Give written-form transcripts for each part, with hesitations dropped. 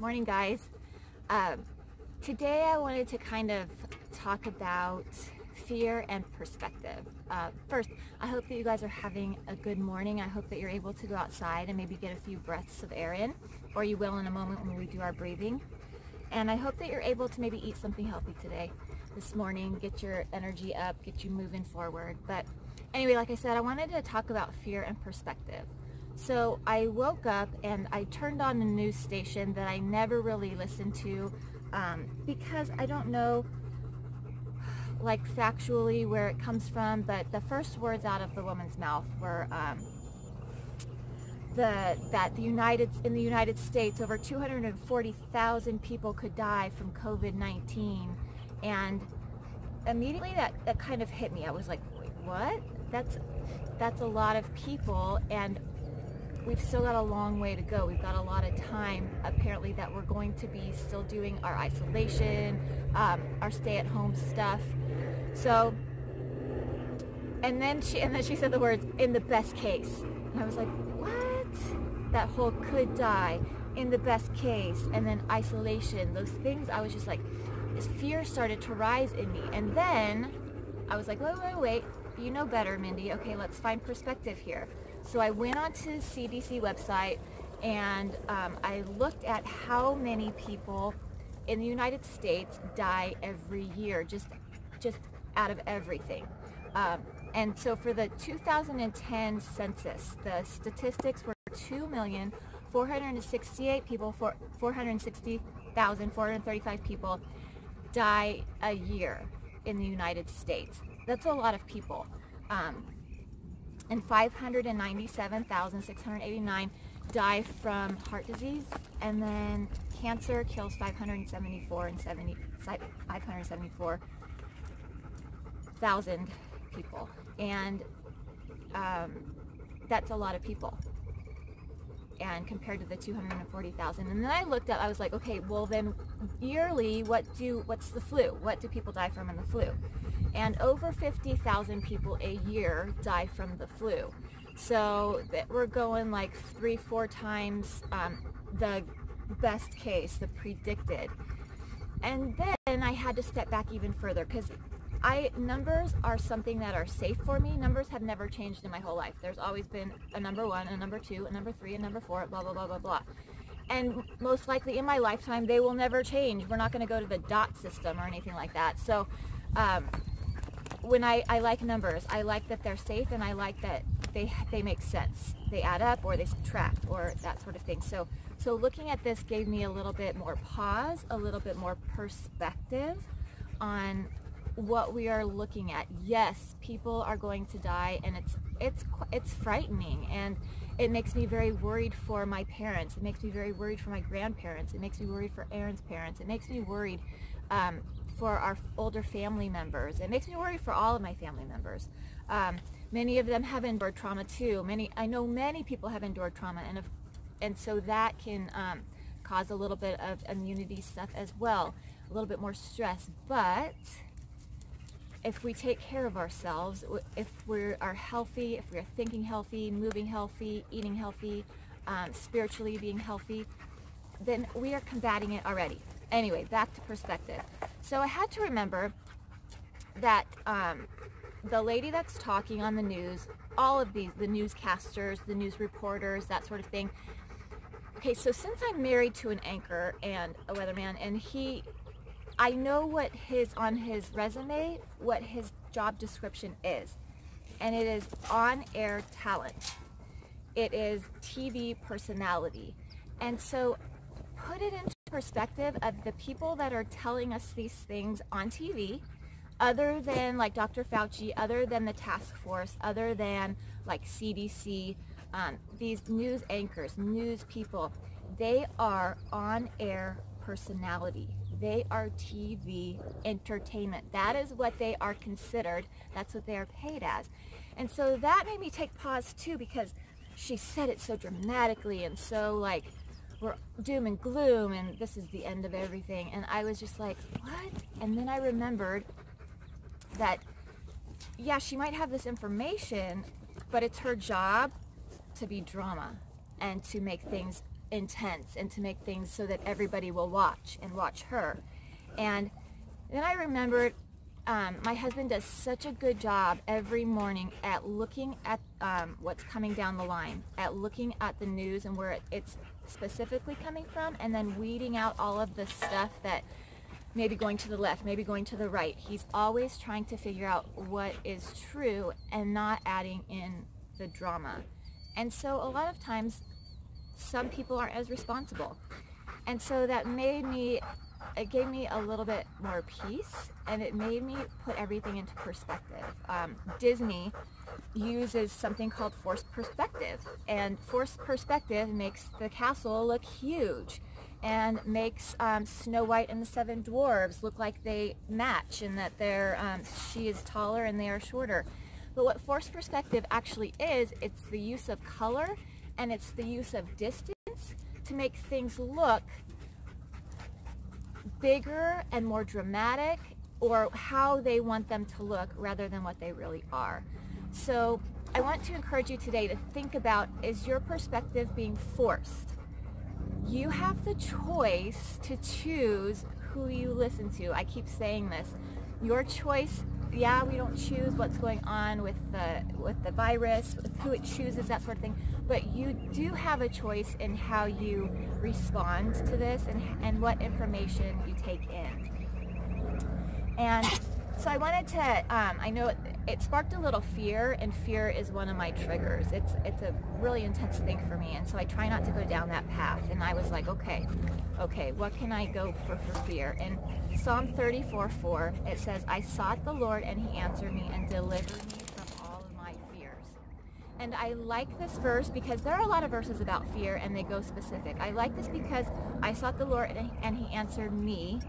Morning, guys. Today I wanted to kind of talk about fear and perspective. First, I hope that you guys are having a good morning. I hope that you're able to go outside and maybe get a few breaths of air in, or you will in a moment when we do our breathing. And I hope that you're able to maybe eat something healthy today, this morning, get your energy up, get you moving forward. But anyway, like I said, I wanted to talk about fear and perspective. So I woke up and I turned on a news station that I never really listened to because I don't know like factually where it comes from, but the first words out of the woman's mouth were that in the United States over 240,000 people could die from COVID-19, and immediately that kind of hit me. I was like, wait, what? That's a lot of people, and we've still got a long way to go. We've got a lot of time, apparently, that we're going to be still doing our isolation, our stay-at-home stuff. So, and then she said the words, "in the best case," and I was like, what? That whole "could die," "in the best case," and then isolation. Those things, I was just like, this fear started to rise in me, and then I was like, wait. You know better, Mindy. Okay, let's find perspective here. So I went onto the CDC website and I looked at how many people in the United States die every year, just out of everything. And so for the 2010 census, the statistics were 2,468 people, 460,435 people die a year in the United States. That's a lot of people. And 597,689 die from heart disease, and then cancer kills 574,000 people, and that's a lot of people, and compared to the 240,000. And then I looked up, I was like, okay, well then yearly, what's the flu? What do people die from in the flu? And over 50,000 people a year die from the flu. So we're going like 3-4 times the best case, the predicted. And then I had to step back even further, because numbers are something that are safe for me. Numbers have never changed in my whole life. There's always been a number 1, a number 2, a number 3, a number 4, blah, blah, blah, blah, blah. And most likely in my lifetime, they will never change. We're not going to go to the dot system or anything like that. So when I like numbers, I like that they're safe, and I like that they make sense. They add up, or they subtract, or that sort of thing. So looking at this gave me a little bit more pause, a little bit more perspective on what we are looking at. Yes, people are going to die, and it's frightening, and it makes me very worried for my parents. It makes me very worried for my grandparents. It makes me worried for Aaron's parents. It makes me worried for our older family members. It makes me worried for all of my family members. Many of them have endured trauma too. I know many people have endured trauma, and so that can cause a little bit of immunity stuff as well, a little bit more stress. But if we take care of ourselves, if we are healthy, if we are thinking healthy, moving healthy, eating healthy, spiritually being healthy, then we are combating it already. Anyway, back to perspective. So I had to remember that the lady that's talking on the news, all of these, the newscasters, the news reporters, that sort of thing. Okay, so since I'm married to an anchor and a weatherman, and I know what on his resume, what his job description is. And it is on-air talent. It is TV personality. And so put it into perspective of the people that are telling us these things on TV, other than like Dr. Fauci, other than the task force, other than like CDC, these news anchors, news people, they are on-air personality. They are TV entertainment. That is what they are considered. That's what they are paid as. And so that made me take pause too, because she said it so dramatically and so like we're doom and gloom and this is the end of everything. And I was just like, what? And then I remembered that, yeah, she might have this information, but it's her job to be drama and to make things intense and to make things so that everybody will watch and watch her. And then I remembered my husband does such a good job every morning at looking at what's coming down the line, at looking at the news and where it's specifically coming from, and then weeding out all of the stuff that maybe going to the left, maybe going to the right. He's always trying to figure out what is true and not adding in the drama. And so a lot of times some people aren't as responsible. And so that made me, it gave me a little bit more peace, and it made me put everything into perspective. Disney uses something called forced perspective, and forced perspective makes the castle look huge and makes Snow White and the Seven Dwarves look like they match, and that she is taller and they are shorter. But what forced perspective actually is, it's the use of color and it's the use of distance to make things look bigger and more dramatic, or how they want them to look rather than what they really are. So I want to encourage you today to think about, is your perspective being forced? You have the choice to choose who you listen to. I keep saying this. Your choice, yeah, we don't choose what's going on with the virus, with who it chooses, that sort of thing, but you do have a choice in how you respond to this and what information you take in. And so I wanted to, I know it sparked a little fear, and fear is one of my triggers. It's a really intense thing for me, and so I try not to go down that path. And I was like, okay, what can I go for fear? And Psalm 34:4, it says, I sought the Lord and he answered me and delivered me from all of my fears. And I like this verse because there are a lot of verses about fear and they go specific. I like this because I sought the Lord and he answered me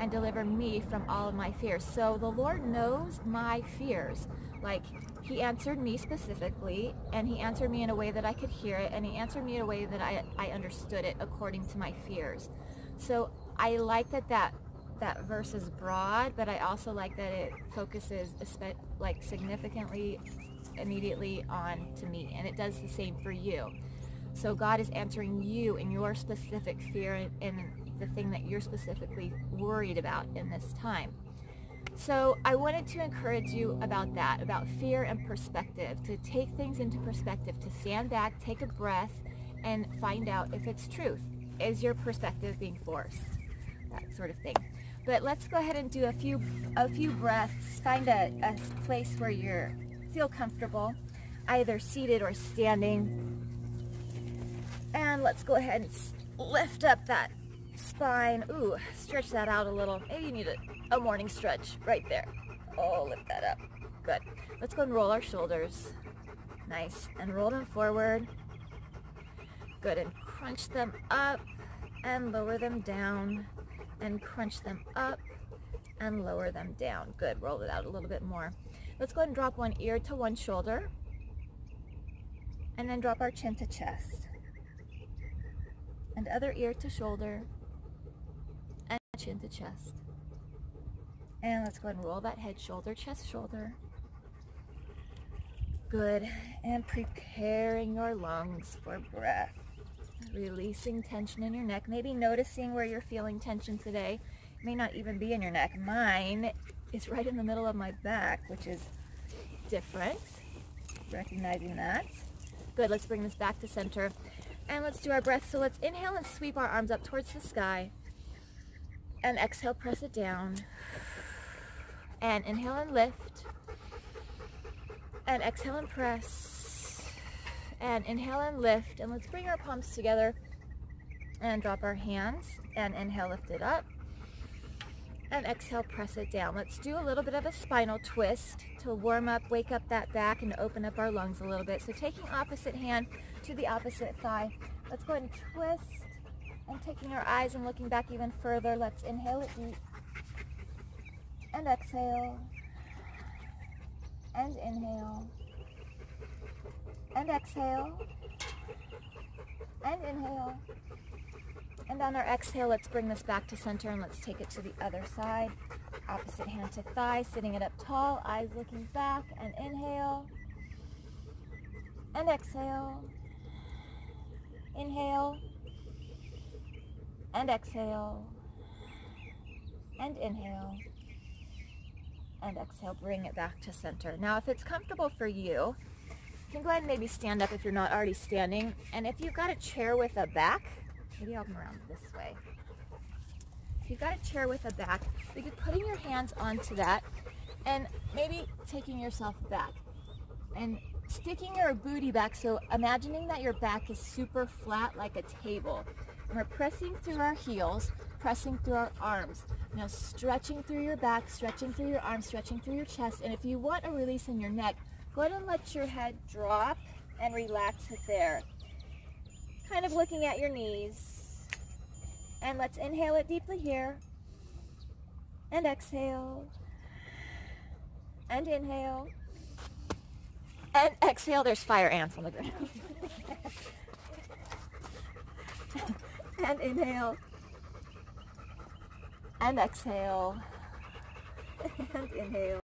and deliver me from all of my fears. So the Lord knows my fears. Like, he answered me specifically, and he answered me in a way that I could hear it, and he answered me in a way that I understood it according to my fears. So I like that verse is broad, but I also like that it focuses like significantly, immediately on to me, and it does the same for you. So God is answering you in your specific fear and the thing that you're specifically worried about in this time. So I wanted to encourage you about that, about fear and perspective, to take things into perspective, to stand back, take a breath, and find out if it's truth. Is your perspective being forced? That sort of thing. But let's go ahead and do a few breaths. Find a place where you feel comfortable, either seated or standing. And let's go ahead and lift up that spine. Ooh, stretch that out a little. Maybe you need a morning stretch right there. Oh, lift that up. Good. Let's go and roll our shoulders. Nice. And roll them forward. Good. And crunch them up and lower them down. And crunch them up and lower them down. Good. Roll it out a little bit more. Let's go ahead and drop one ear to one shoulder. And then drop our chin to chest. And other ear to shoulder. And chin to chest. And let's go ahead and roll that head, shoulder, chest, shoulder. Good. And preparing your lungs for breath. Releasing tension in your neck. Maybe noticing where you're feeling tension today. It may not even be in your neck. Mine is right in the middle of my back, which is different. Recognizing that. Good. Let's bring this back to center. And let's do our breath. So let's inhale and sweep our arms up towards the sky. And exhale, press it down. And inhale and lift. And exhale and press. And inhale and lift. And let's bring our palms together and drop our hands. And inhale, lift it up. And exhale, press it down. Let's do a little bit of a spinal twist to warm up, wake up that back, and open up our lungs a little bit. So taking opposite hand to the opposite thigh. Let's go ahead and twist. And taking our eyes and looking back even further, let's inhale it deep. And exhale. And inhale. And exhale. And inhale. And on our exhale, let's bring this back to center and let's take it to the other side. Opposite hand to thigh, sitting it up tall, eyes looking back, and inhale. And exhale. Inhale. and exhale, and inhale, and exhale. Bring it back to center. Now, if it's comfortable for you, you can go ahead and maybe stand up if you're not already standing. And if you've got a chair with a back, maybe I'll come around this way. If you've got a chair with a back, you could putting your hands onto that and maybe taking yourself back and sticking your booty back. So imagining that your back is super flat like a table. And we're pressing through our heels, pressing through our arms. Now stretching through your back, stretching through your arms, stretching through your chest. And if you want a release in your neck, go ahead and let your head drop and relax it there. Kind of looking at your knees. And let's inhale it deeply here. And exhale. And inhale. And exhale. There's fire ants on the ground. And inhale. And exhale. And inhale.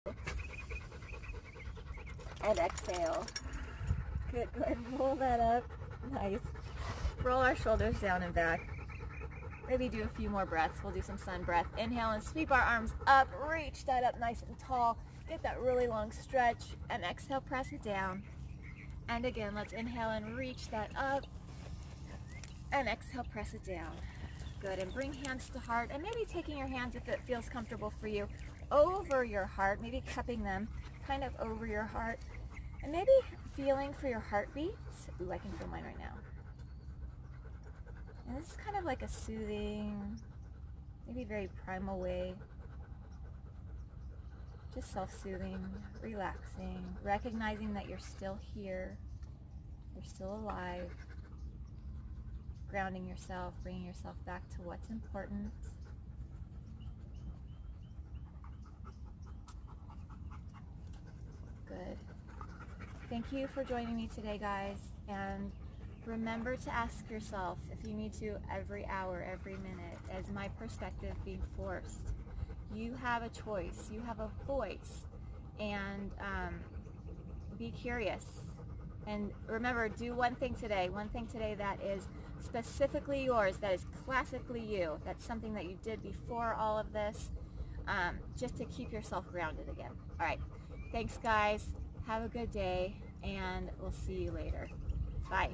And exhale. Good, go ahead and roll that up. Nice. Roll our shoulders down and back. Maybe do a few more breaths. We'll do some sun breath. Inhale and sweep our arms up. Reach that up nice and tall. Get that really long stretch. And exhale, press it down. And again, let's inhale and reach that up. And exhale, press it down. Good, and bring hands to heart. And maybe taking your hands, if it feels comfortable for you, over your heart. Maybe cupping them kind of over your heart. And maybe feeling for your heartbeat. Ooh, I can feel mine right now. And this is kind of like a soothing, maybe very primal way. Just self-soothing, relaxing, recognizing that you're still here, you're still alive, grounding yourself, bringing yourself back to what's important. Good. Thank you for joining me today, guys, and remember to ask yourself, if you need to, every hour, every minute, is my perspective being forced? You have a choice, you have a voice, and be curious. And remember, do one thing today that is specifically yours, that is classically you, that's something that you did before all of this, just to keep yourself grounded again. All right, thanks guys, have a good day, and we'll see you later. Bye.